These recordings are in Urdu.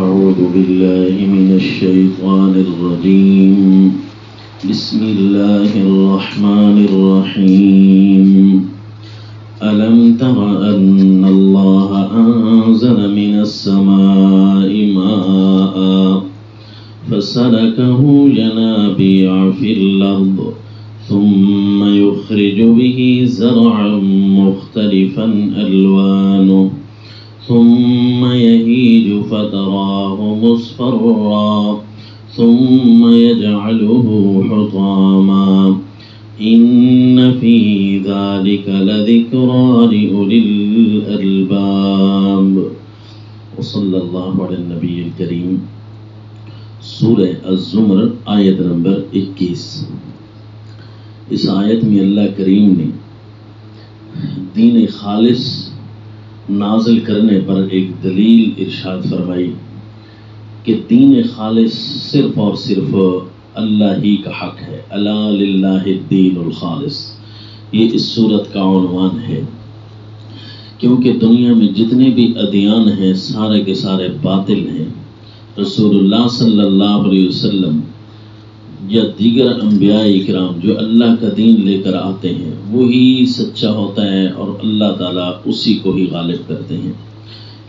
أعوذ بالله من الشيطان الرجيم بسم الله الرحمن الرحيم ألم تر أن الله أنزل من السماء ماء فسلكه ينابيع في الأرض ثم يخرج به زرعا مختلفا ألوانه ثم يهيج فتراه مصفرا ثم يجعله حطاما إن في ذلك لذكرى لأولي الألباب وصلى الله على النبي الكريم. سورہ الزمر آیت نمبر 21. اس آیت میں اللہ کریم نے دین خالص نازل کرنے پر ایک دلیل ارشاد فرمائی کہ دین خالص صرف اور صرف اللہ ہی کا حق ہے. الا للہ الدین الخالص، یہ اس صورت کا عنوان ہے. کیونکہ دنیا میں جتنے بھی ادیان ہیں سارے کے سارے باطل ہیں. رسول اللہ صلی اللہ علیہ وسلم یا دیگر انبیاء اکرام جو اللہ کا دین لے کر آتے ہیں وہی سچا ہوتا ہے اور اللہ تعالیٰ اسی کو ہی غالب کرتے ہیں.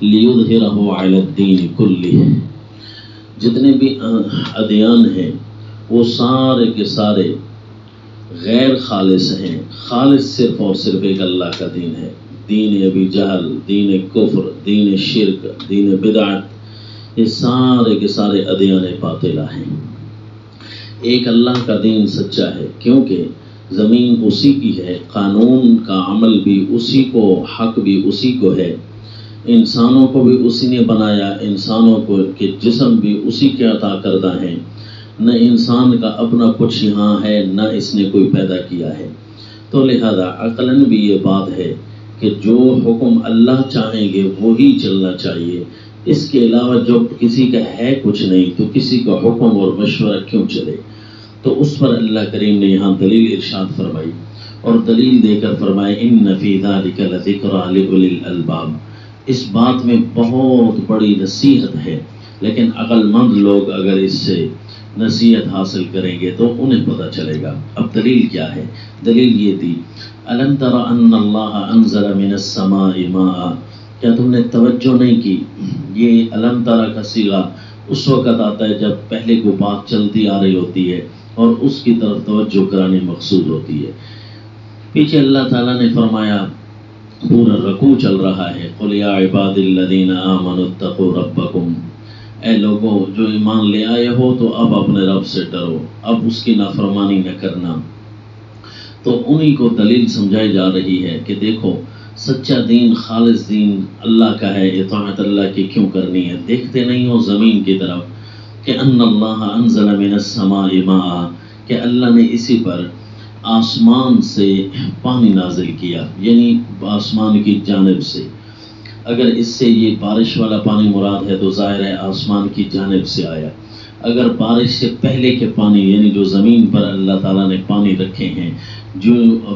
لیظہرہ علی الدین کلہ، جتنے بھی ادیان ہیں وہ سارے کے سارے غیر خالص ہیں. خالص صرف اور صرف ایک اللہ کا دین ہے. دین ابی جہل، دین کفر، دین شرک، دین بدعت، یہ سارے کے سارے ادیان باطلہ ہیں. ایک اللہ کا دین سچا ہے کیونکہ زمین اسی کی ہے، قانون کا عمل بھی اسی کو، حق بھی اسی کو ہے. انسانوں کو بھی اسی نے بنایا، انسانوں کو کے جسم بھی اسی کے عطا کردہ ہیں. نہ انسان کا اپنا کچھ یہاں ہے نہ اس نے کوئی پیدا کیا ہے. تو لہذا عقلاً بھی یہ بات ہے کہ جو حکم اللہ چاہیں گے وہی چلنا چاہیے. اس کے علاوہ جو کسی کا ہے کچھ نہیں تو کسی کا حکم اور مشورہ کیوں چلے؟ تو اس پر اللہ کریم نے یہاں دلیل ارشاد فرمائی اور دلیل دے کر فرمائے ان فی ذلک لذکری لأولی الالباب. اس بات میں بہت بڑی نصیحت ہے، لیکن عقل مند لوگ اگر اس سے نصیحت حاصل کریں گے تو انہیں پتہ چلے گا. اب دلیل کیا ہے؟ دلیل یہ تھی الم تر ان اللہ انزل من السماء ماء. کیا تم نے توجہ نہیں کی؟ یہ علم ترا کا صیغہ اس وقت آتا ہے جب پہلے کو بات چلتی آ رہی ہوتی ہے اور اس کی طرف توجہ کرانی مقصود ہوتی ہے. پیچھے اللہ تعالیٰ نے فرمایا، پورا رکوع چل رہا ہے، قل یا عباد الذین آمنوا اتقوا ربکم، اے لوگوں جو ایمان لے آئے ہو تو اب اپنے رب سے ڈرو، اب اس کی نافرمانی نہ کرنا. تو انہی کو دلیل سمجھائی جا رہی ہے کہ دیکھو سچا دین، خالص دین اللہ کا ہے، اطاعت اللہ کی کیوں کرنی ہے؟ دیکھتے نہیں ہو زمین کی طرف کہ ان اللہ انزل من السماء ماء، کہ اللہ نے اسی پر آسمان سے پانی نازل کیا، یعنی آسمان کی جانب سے. اگر اس سے یہ بارش والا پانی مراد ہے تو ظاہر ہے آسمان کی جانب سے آیا. اگر بارش سے پہلے کے پانی یعنی جو زمین پر اللہ تعالیٰ نے پانی رکھے ہیں جو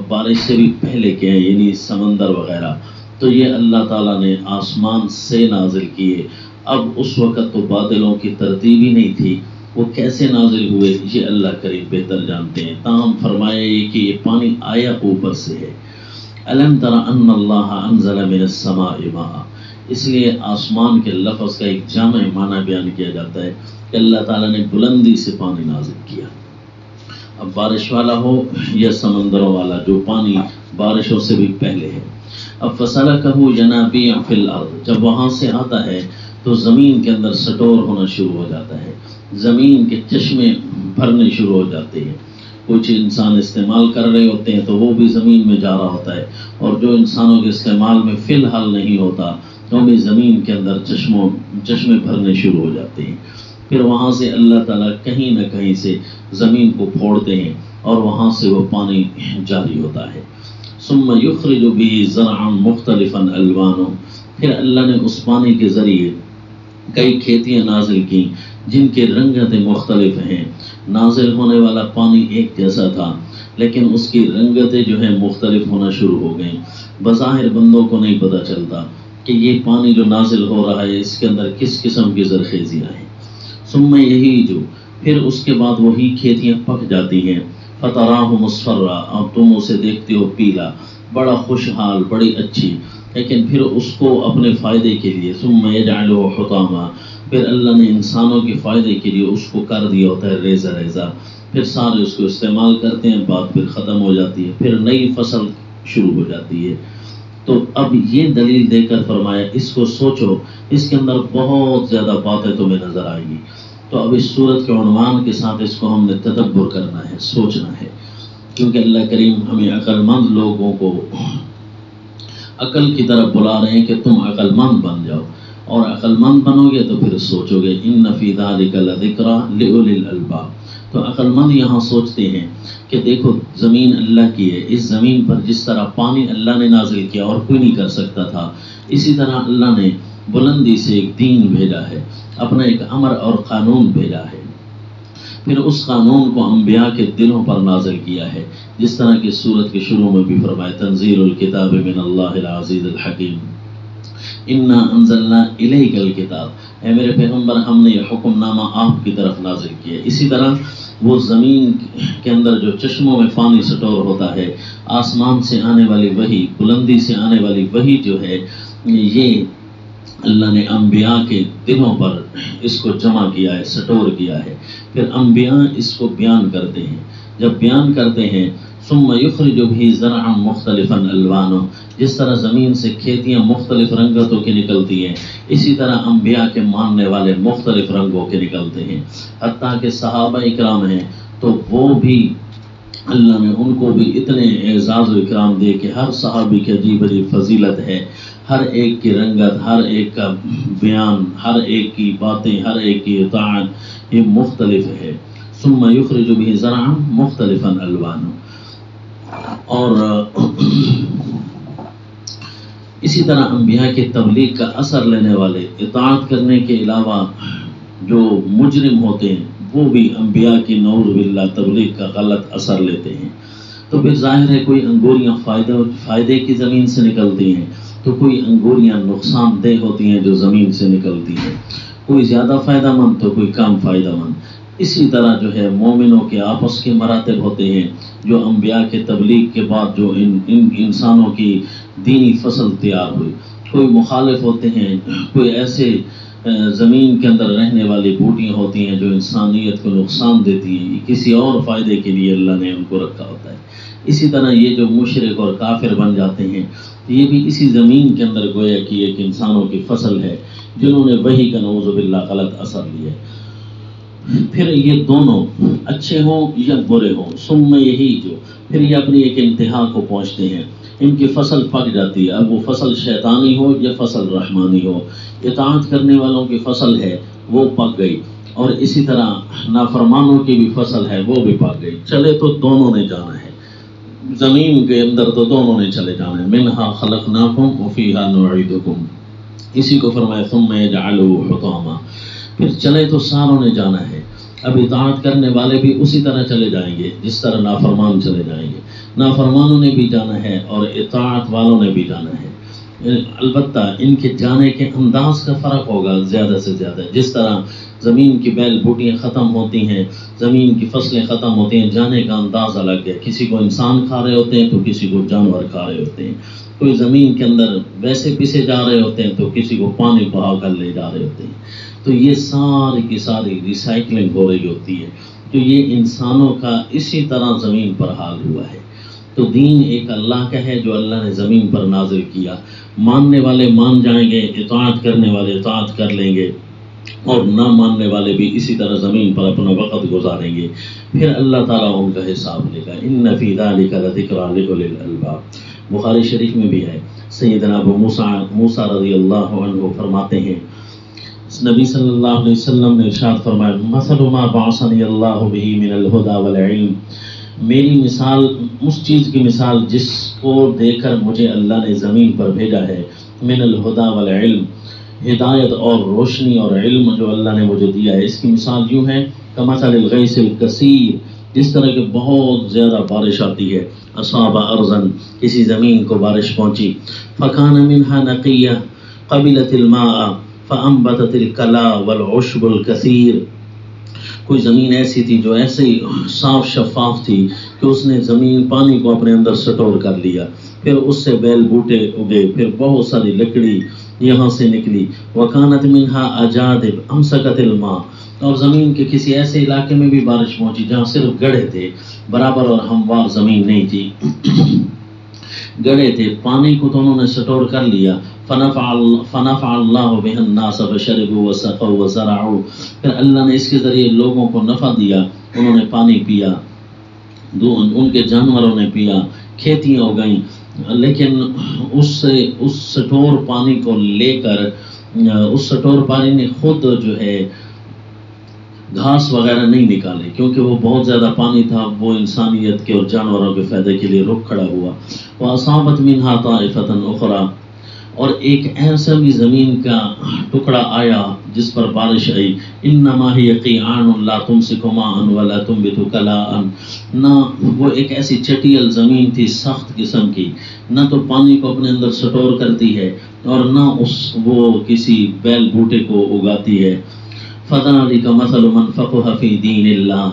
بارش سے بھی پہلے کے ہیں یعنی سمندر وغیرہ، تو یہ اللہ تعالیٰ نے آسمان سے نازل کیے. اب اس وقت تو بادلوں کی ترتیب ہی نہیں تھی، وہ کیسے نازل ہوئے یہ اللہ کریم بہتر جانتے ہیں. تاہم فرمایا کہ یہ پانی آیا اوپر سے ہے. الم تر ان اللہ انزل من السماء ماء، اس لیے آسمان کے لفظ کا ایک جامع معنی بیان کیا جاتا ہے کہ اللہ تعالیٰ نے بلندی سے پانی نازل کیا. اب بارش والا ہو یا سمندروں والا، جو پانی بارشوں سے بھی پہلے ہے. اب فسلکہ ینابیع فی الارض، جب وہاں سے آتا ہے تو زمین کے اندر سٹور ہونا شروع ہو جاتا ہے، زمین کے چشمے بھرنے شروع ہو جاتے ہیں. کچھ انسان استعمال کر رہے ہوتے ہیں تو وہ بھی زمین میں جا رہا ہوتا ہے، اور جو انسانوں کے استعمال میں فی الحال نہیں ہوتا تو بھی زمین کے اندر چشمے بھرنے شروع ہو جاتے ہیں. پھر وہاں سے اللہ تعالیٰ کہیں نہ کہیں سے زمین کو پھوڑتے ہیں اور وہاں سے وہ پانی جاری ہوتا ہے. ثم یخرج به زرعا مختلفا الوانه، پھر اللہ نے اس پانی کے ذریعے کئی کھیتیاں نازل کی جن کے رنگتیں مختلف ہیں. نازل ہونے والا پانی ایک جیسا تھا لیکن اس کی رنگتیں جو ہیں مختلف ہونا شروع ہو گئیں. بظاہر بندوں کو نہیں پتہ چلتا کہ یہ پانی جو نازل ہو رہا ہے اس کے اندر کس قسم کی زرخیزیاں ہیں. ثم یہی جو پھر اس کے بعد وہی کھیتیاں پک جاتی ہیں. فتراہ مصفرا، اور تم اسے دیکھتے ہو پیلا، بڑا خوشحال، بڑی اچھی، لیکن پھر اس کو اپنے فائدے کے لیے ثم یجعلہ حطاما، پھر اللہ نے انسانوں کے فائدے کے لیے اس کو کر دیا ہوتا ہے ریزہ ریزہ. پھر سارے اس کو استعمال کرتے ہیں، بات پھر ختم ہو جاتی ہے، پھر نئی فصل شروع ہو جاتی ہے. تو اب یہ دلیل دے کر فرمایا اس کو سوچو، اس کے اندر بہت زیادہ باتیں تمہیں نظر آئیں گی. تو اب اس صورت کے عنوان کے ساتھ اس کو ہم نے تدبر کرنا ہے، سوچنا ہے، کیونکہ اللہ کریم ہمیں عقل مند لوگوں کو عقل کی طرف بلا رہے ہیں کہ تم عقل مند بن جاؤ، اور عقل مند بنو گے تو پھر سوچو گے. ان فی ذلک لذکریٰ لأولی الالباب. تو عقل مند یہاں سوچتے ہیں کہ دیکھو زمین اللہ کی ہے، اس زمین پر جس طرح پانی اللہ نے نازل کیا اور کوئی نہیں کر سکتا تھا، اسی طرح اللہ نے بلندی سے ایک دین بھیجا ہے، اپنا ایک امر اور قانون بھیجا ہے. پھر اس قانون کو انبیاء کے دلوں پر نازل کیا ہے، جس طرح کی سورت کے شروع میں بھی فرمایا تنزیل الکتاب من اللہ العزیز الحکیم. انا انزلنا الیک الکتاب، اے میرے پیغمبر ہم نے یہ حکم نامہ آپ کی طرف نازل کیا. اسی طرح وہ زمین کے اندر جو چشموں میں پانی سٹور ہوتا ہے، آسمان سے آنے والی وحی، بلندی سے آنے والی وحی جو ہے، یہ اللہ نے انبیاء کے دلوں پر اس کو جمع کیا ہے، سٹور کیا ہے. پھر انبیاء اس کو بیان کرتے ہیں. جب بیان کرتے ہیں ثم یخرج به زرعا مختلفا الوانہ، جس طرح زمین سے کھیتیاں مختلف رنگتوں کی نکلتی ہیں، اسی طرح انبیاء کے ماننے والے مختلف رنگوں کے نکلتے ہیں. حتیٰ کہ صحابہ اکرام ہیں تو وہ بھی اللہ نے ان کو بھی اتنے اعزاز و اکرام دے کہ ہر صحابی کی عجیب عجیب فضیلت ہے، ہر ایک کی رنگت، ہر ایک کا بیان، ہر ایک کی باتیں، ہر ایک کی اطاعت یہ مختلف ہے. ثم یخرج به زرعا مختلفا الوانہ. اور اسی طرح انبیاء کی تبلیغ کا اثر لینے والے، اطاعت کرنے کے علاوہ جو مجرم ہوتے ہیں وہ بھی انبیاء کی نعوذ باللہ تبلیغ کا غلط اثر لیتے ہیں. تو پھر ظاہر ہے کوئی انگوریاں فائدے کی زمین سے نکلتی ہیں، تو کوئی انگوریاں نقصان دہ ہوتی ہیں جو زمین سے نکلتی ہیں، کوئی زیادہ فائدہ مند تو کوئی کم فائدہ مند. اسی طرح جو ہے مومنوں کے آپس کے مراتب ہوتے ہیں، جو انبیاء کے تبلیغ کے بعد جو ان انسانوں کی دینی فصل تیار ہوئی. کوئی مخالف ہوتے ہیں، کوئی ایسے زمین کے اندر رہنے والی بوٹیاں ہوتی ہیں جو انسانیت کو نقصان دیتی ہیں، کسی اور فائدے کے لیے اللہ نے ان کو رکھا ہوتا ہے. اسی طرح یہ جو مشرک اور کافر بن جاتے ہیں، یہ بھی اسی زمین کے اندر گویا کہ ایک انسانوں کی فصل ہے جنہوں نے وحی کا نعوذ باللہ غلط اثر لیا. پھر یہ دونوں اچھے ہوں یا برے ہوں، ثم یہی جو پھر یہ اپنی ایک انتہا کو پہنچتے ہیں. ان کی فصل پک جاتی ہے، اب وہ فصل شیطانی ہو یا فصل رحمانی ہو. اطاعت کرنے والوں کی فصل ہے وہ پک گئی، اور اسی طرح نافرمانوں کی بھی فصل ہے وہ بھی پک گئی. چلے تو دونوں نے جانا ہے، زمین کے اندر تو دونوں نے چلے جانا ہے. منہا خلقناکم وفیہا نعیدکم، اسی کو فرمایا ثم یجعلہ حطاما. پھر چلے تو ساروں نے جانا ہے. اب اطاعت کرنے والے بھی اسی طرح چلے جائیں گے جس طرح نافرمان چلے جائیں گے، نافرمانوں نے بھی جانا ہے اور اطاعت والوں نے بھی جانا ہے. البتہ ان کے جانے کے انداز کا فرق ہوگا زیادہ سے زیادہ. جس طرح زمین کی بیل بوٹیاں ختم ہوتی ہیں، زمین کی فصلیں ختم ہوتی ہیں، جانے کا انداز الگ ہے. کسی کو انسان کھا رہے ہوتے ہیں تو کسی کو جانور کھا رہے ہوتے ہیں. کوئی زمین کے اندر ویسے پیسے جا رہے ہوتے ہیں تو کسی کو پانی بہا کر لے جا رہے ہوتے ہیں. تو یہ ساری کی ساری ریسائکلنگ ہو رہی ہوتی ہے. تو یہ انسانوں کا اسی طرح زمین پر حال ہوا ہے. تو دین ایک اللہ کا ہے جو اللہ نے زمین پر نازل کیا. ماننے والے مان جائیں گے، اطاعت کرنے والے اطاعت کر لیں گے، اور نہ ماننے والے بھی اسی طرح زمین پر اپنا وقت گزاریں گے. پھر اللہ تعالیٰ ان کا حساب لے گا. ان فی ذلک لذکریٰ لأولی الالباب. بخاری شریف میں بھی ہے، سیدنا ابو موسیٰ رضی اللہ عنہ فرماتے ہیں، نبی صلی اللہ علیہ وسلم نے ارشاد فرمایا مثل ما بعثنی اللہ بہ من الہدی والعلم، میری مثال اس چیز کی مثال جس کو دے کر مجھے اللہ نے زمین پر بھیجا ہے، من الہدی والعلم، ہدایت اور روشنی اور علم جو اللہ نے مجھے دیا ہے. اس کی مثال یوں ہے کمثل الغیث الکثیر، جس طرح کہ بہت زیادہ بارش آتی ہے، اصاب ارضا، کسی زمین کو بارش پہنچی، فکان منہا نقیہ، قبلت الماء فانبتت الکلا والعشب الکثیر. کوئی زمین ایسی تھی جو ایسے ہی صاف شفاف تھی کہ اس نے زمین پانی کو اپنے اندر سٹور کر لیا، پھر اس سے بیل بوٹے اگے، پھر بہت ساری لکڑی یہاں سے نکلی. وکانت منہا اجادب امسکت الماء. اور زمین کے کسی ایسے علاقے میں بھی بارش پہنچی جہاں صرف گڑھے تھے، برابر اور ہموار زمین نہیں تھی، گڑھے تھے، پانی کو تو انہوں نے سٹور کر لیا. فنفع اللہ بها الناس فشربوا وسقوا وزرعوا. پھر اللہ نے اس کے ذریعے لوگوں کو نفع دیا، انہوں نے پانی پیا، ان کے جانوروں نے پیا، کھیتیاں ہو گئیں. لیکن اس سٹور پانی کو لے کر اس سٹور پانی نے خود جو ہے گھاس وغیرہ نہیں نکالے، کیونکہ وہ بہت زیادہ پانی تھا، وہ انسانیت کے اور جانوروں کے فائدے کے لیے رک کھڑا ہوا. وَأَصَابَتْ مِنْهَا طَائِفَةً أُخْرَى. اور ایک ایسا بھی زمین کا ٹکڑا آیا جس پر بارش آئی. انما ہی قیعان لا تمسک ماء ولا تنبت کلاء. نہ وہ ایک ایسی چٹیل زمین تھی سخت قسم کی، نہ تو پانی کو اپنے اندر سٹور کرتی ہے اور نہ وہ کسی بیل بوٹے کو اگاتی ہے. فذلک مثل من فقہ فی دین اللہ.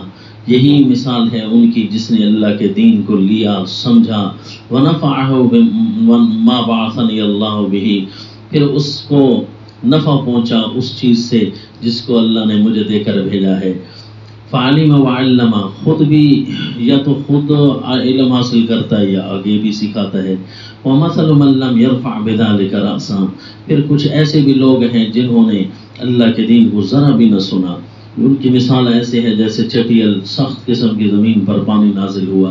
یہی مثال ہے ان کی جس نے اللہ کے دین کو لیا، سمجھا. وَنَفَعَهُ مَا بَعَثَنِيَ اللَّهُ بِهِ. پھر اس کو نفع پہنچا اس چیز سے جس کو اللہ نے مجھے دے کر بھیجا ہے. فعلم وعلم. خود بھی یا تو خود علم حاصل کرتا ہے یا آگے بھی سکھاتا ہے. وَمَثَلُ مَن لَّمْ يَرْفَعْ بِذَلِكَ رَأْسًا. پھر کچھ ایسے بھی لوگ ہیں جنہوں نے اللہ کے دین کو ذرا بھی نہ سنا. ان کی مثال ایسے ہے جیسے چٹیل سخت قسم کی زمین پر پانی نازل ہوا،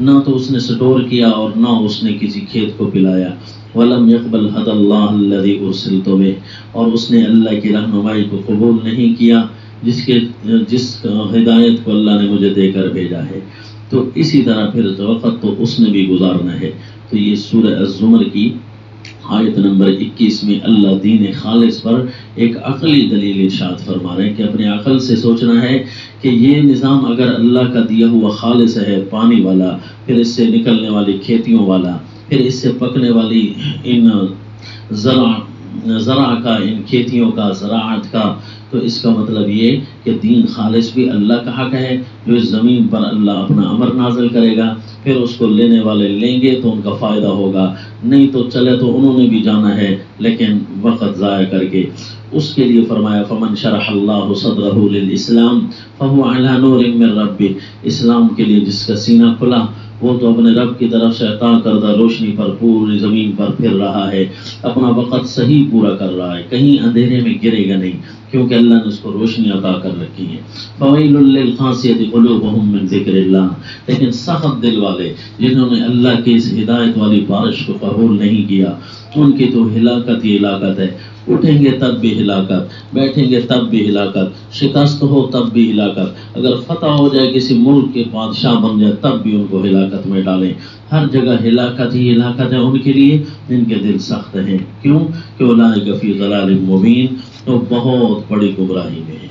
نہ تو اس نے سٹور کیا اور نہ اس نے کسی کھیت کو پلایا. وَلَمْ يَقْبَلْ هَدَى اللَّهَ الَّذِي أُرْسِلْتُ بِهِ. اور اس نے اللہ کی رہنمائی کو قبول نہیں کیا جس ہدایت کو اللہ نے مجھے دے کر بھیجا ہے. تو اسی طرح پھر وقت تو اس نے بھی گزارنا ہے. تو یہ سورہ الزمر کی آیت نمبر 21 میں اللہ دین خالص پر ایک عقلی دلیل ارشاد فرما رہے ہیں کہ اپنے عقل سے سوچنا ہے کہ یہ نظام اگر اللہ کا دیا ہوا خالص ہے، پانی والا، پھر اس سے نکلنے والی کھیتیوں والا، پھر اس سے پکنے والی ان زرع کا، ان کھیتیوں کا، زراعت کا، تو اس کا مطلب یہ کہ دین خالص بھی اللہ کا حق ہے جو اس زمین پر اللہ اپنا امر نازل کرے گا. پھر اس کو لینے والے لیں گے تو ان کا فائدہ ہوگا، نہیں تو چلے تو انہوں نے بھی جانا ہے لیکن وقت ضائع کر کے. اس کے لیے فرمایا فمن شرح اللہ صدرہ للاسلام فہو علی نور من ربہ. اسلام کے لیے جس کا سینہ کھلا وہ تو اپنے رب کی طرف سے عطا کردہ روشنی پر پوری زمین پر پھر رہا ہے، اپنا وقت صحیح پورا کر رہا ہے، کہیں اندھیرے میں گرے گا نہیں کیونکہ اللہ نے اس کو روشنی عطا کر رکھی ہے. فویل للقاسیۃ قلوبہم من ذکر اللہ. لیکن سخت دل والے جنہوں نے اللہ کی اس ہدایت والی بارش کو قبول نہیں کیا، ان کی تو ہلاکت ہی ہلاکت ہے. اٹھیں گے تب بھی ہلاکت، بیٹھیں گے تب بھی ہلاکت، شکست ہو تب بھی ہلاکت، اگر فتح ہو جائے کسی ملک کے بادشاہ بن جائے تب بھی ان کو ہلاکت میں ڈالیں. ہر جگہ ہلاکت ہی ہلاکت ہے ان کے لیے جن کے دل سخت ہیں. کیوں کہ اولئک فی ضلال مبین، تو بہت بڑی گمراہی میں ہے.